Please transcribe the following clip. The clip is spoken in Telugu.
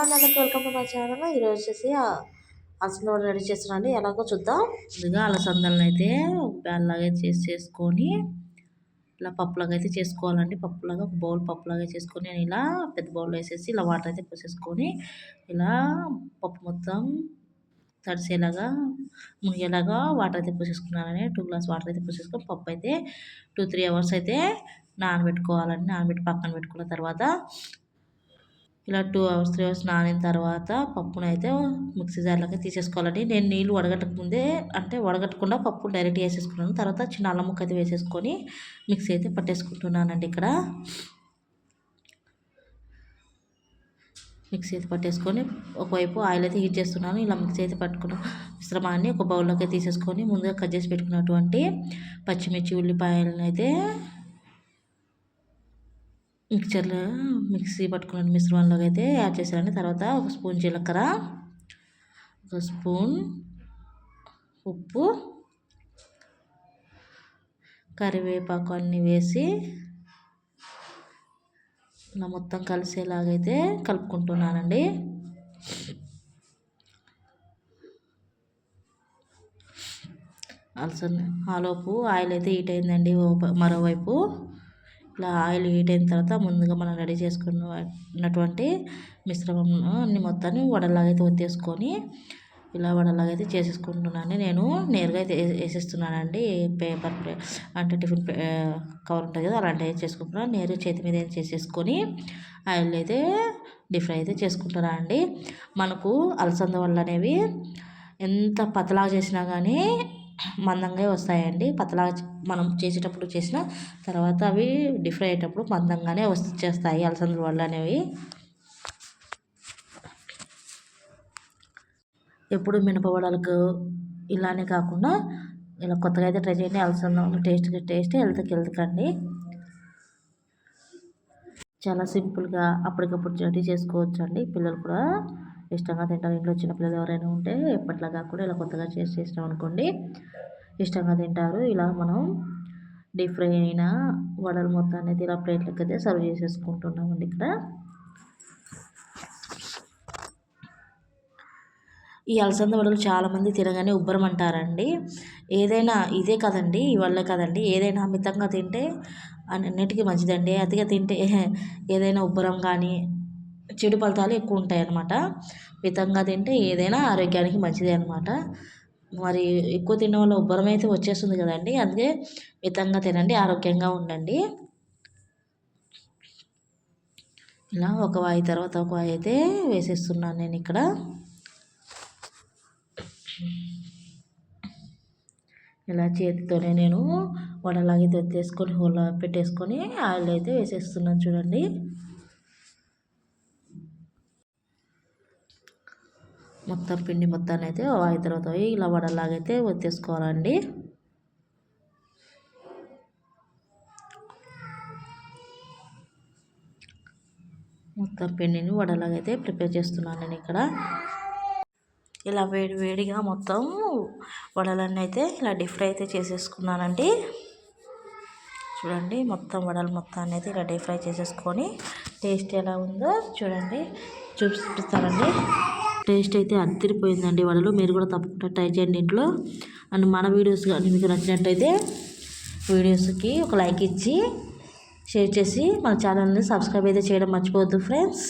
అందరికి వెల్కమ్ టు మై ఛానల్. ఈరోజు వచ్చేసి అలసంద వడ రెడీ చేస్తున్నాను, ఎలాగో చూద్దాం. ముందుగా అలసందలను అయితే బ్యాల్లాగా చేసుకొని ఇలా పప్పులాగా అయితే చేసుకోవాలండి. పప్పులాగా ఒక బౌల్ పప్పులాగా చేసుకొని నేను ఇలా పెద్ద బౌల్ వేసేసి ఇలా వాటర్ అయితే పోసేసుకొని ఇలా పప్పు మొత్తం తడిసేలాగా మునిగేలాగా వాటర్ అయితే పోసేసుకున్నానని 2 గ్లాస్ వాటర్ అయితే పోసేసుకొని పప్పు అయితే 2-3 అవర్స్ అయితే నానబెట్టుకోవాలండి. నానబెట్టి పక్కన పెట్టుకున్న తర్వాత ఇలా 2 అవర్స్ 3 అవర్స్ నానిన తర్వాత పప్పును అయితే మిక్సీ జార్లోకి తీసేసుకోవాలండి. నేను నీళ్ళు వడగట్టక ముందే అంటే వడగట్టకుండా పప్పు డైరెక్ట్ వేసేసుకున్నాను. తర్వాత చిన్న అల్లం ముక్క అయితే వేసేసుకొని మిక్సీ అయితే పట్టేసుకుంటున్నానండి. ఇక్కడ మిక్సీ అయితే పట్టేసుకొని ఒకవైపు ఆయిల్ అయితే హీట్ చేస్తున్నాను. ఇలా మిక్సీ అయితే పట్టుకున్న మిశ్రమాన్ని ఒక బౌల్లోకి తీసేసుకొని ముందుగా కట్ చేసి పెట్టుకున్నటువంటి పచ్చిమిర్చి ఉల్లిపాయలను అయితే మిక్సీ పట్టుకున్న మిశ్రమంలోకి అయితే యాడ్ చేశానండి. తర్వాత ఒక స్పూన్ జీలకర్ర, ఒక స్పూన్ ఉప్పు, కరివేపాకు అన్నీ వేసి ఇలా మొత్తం కలిసేలాగైతే కలుపుకుంటున్నానండి. ఆలోపు ఆయిల్ అయితే హీట్ అయిందండి. మరోవైపు ఇలా ఆయిల్ హీట్ అయిన తర్వాత ముందుగా మనం రెడీ చేసుకున్నటువంటి మిశ్రమం అన్ని మొత్తాన్ని వడలాగైతే ఒత్తేసుకొని ఇలా వడలాగైతే చేసేసుకుంటున్నాను. నేను నేరుగా అయితే వేసేస్తున్నానండి. పేపర్ అంటే టిఫిన్ కవర్ ఉంటుంది కదా, అలాంటివి చేసుకుంటున్నాను. నేరుగా చేతి మీద చేసేసుకొని ఆయిల్ అయితే డీప్ ఫ్రై అయితే చేసుకుంటున్నాను అండి. మనకు అలసంద వడలు అనేవి ఎంత పతలాగా చేసినా కానీ మందంగా వస్తాయండి. పతలా మనం చేసేటప్పుడు చేసిన తర్వాత అవి డీప్ ఫ్రై అయ్యేటప్పుడు మందంగానే వచ్చేస్తాయి అలసందల వడలు అనేవి. ఎప్పుడు మినపవడలకు ఇలానే కాకుండా ఇలా కొత్తగా అయితే ట్రై చేయండి. అలసంద టేస్ట్ హెల్త్కి చాలా సింపుల్గా అప్పటికప్పుడు రెడీ చేసుకోవచ్చు అండి. పిల్లలు కూడా ఇష్టంగా తింటారు. ఇంట్లో చిన్న పిల్లలు ఎవరైనా ఉంటే ఎప్పటిలాగా కూడా ఇలా కొత్తగా చేసినాం అనుకోండి ఇష్టంగా తింటారు. ఇలా మనం డీప్ ఫ్రై అయిన వడలు మొత్తాన్ని అయితే ఇలా ప్లేట్లకి అయితే సర్వ్ చేసేసుకుంటున్నామండి. ఇక్కడ ఈ అలసంద వడలు చాలామంది తినగానే ఉబ్బరమంటారండి. ఏదైనా ఇదే కదండి, ఇవల్లే కదండి, ఏదైనా మితంగా తింటే అన్నిటికీ మంచిదండి. అతిగా తింటే ఏదైనా ఉబ్బరం కానీ చెడు ఫలితాలు ఎక్కువ ఉంటాయి అన్నమాట. మితంగా తింటే ఏదైనా ఆరోగ్యానికి మంచిదే అనమాట. మరి ఎక్కువ తినడం వల్ల ఉబ్బరం అయితే వచ్చేస్తుంది కదండి. అందుకే మితంగా తినండి, ఆరోగ్యంగా ఉండండి. ఇలా ఒక వాయి తర్వాత ఒక వాయి అయితే వేసేస్తున్నాను నేను ఇక్కడ. ఇలా చేతితోనే నేను వడలాగే తెచ్చేసుకొని హోల్ పెట్టేసుకొని ఆయిల్ అయితే వేసేస్తున్నాను చూడండి. మొత్తం పిండి మొత్తాన్ని అయితే వాయి తర్వాత ఇలా వడలాగైతే వచ్చేసుకోవాలండి. మొత్తం పిండిని వడలాగైతే ప్రిపేర్ చేస్తున్నాను నేను ఇక్కడ. ఇలా వేడిగా మొత్తం వడలన్నీ అయితే ఇలా డీప్ ఫ్రై అయితే చేసేసుకున్నానండి. చూడండి, మొత్తం వడలు మొత్తాన్ని అయితే ఇలా డీప్ ఫ్రై చేసేసుకొని టేస్ట్ ఎలా ఉందో చూడండి, చూపిస్తానండి. టేస్ట్ అయితే అదిరిపోయిందండి వడలు. మీరు కూడా తప్పకుండా ట్రై చేయండి ఇంట్లో. అండ్ మన వీడియోస్ కానీ మీకు నచ్చినట్టయితే వీడియోస్కి ఒక లైక్ ఇచ్చి షేర్ చేసి మన ఛానల్ని సబ్స్క్రైబ్ అయితే చేయడం మర్చిపోవద్దు ఫ్రెండ్స్.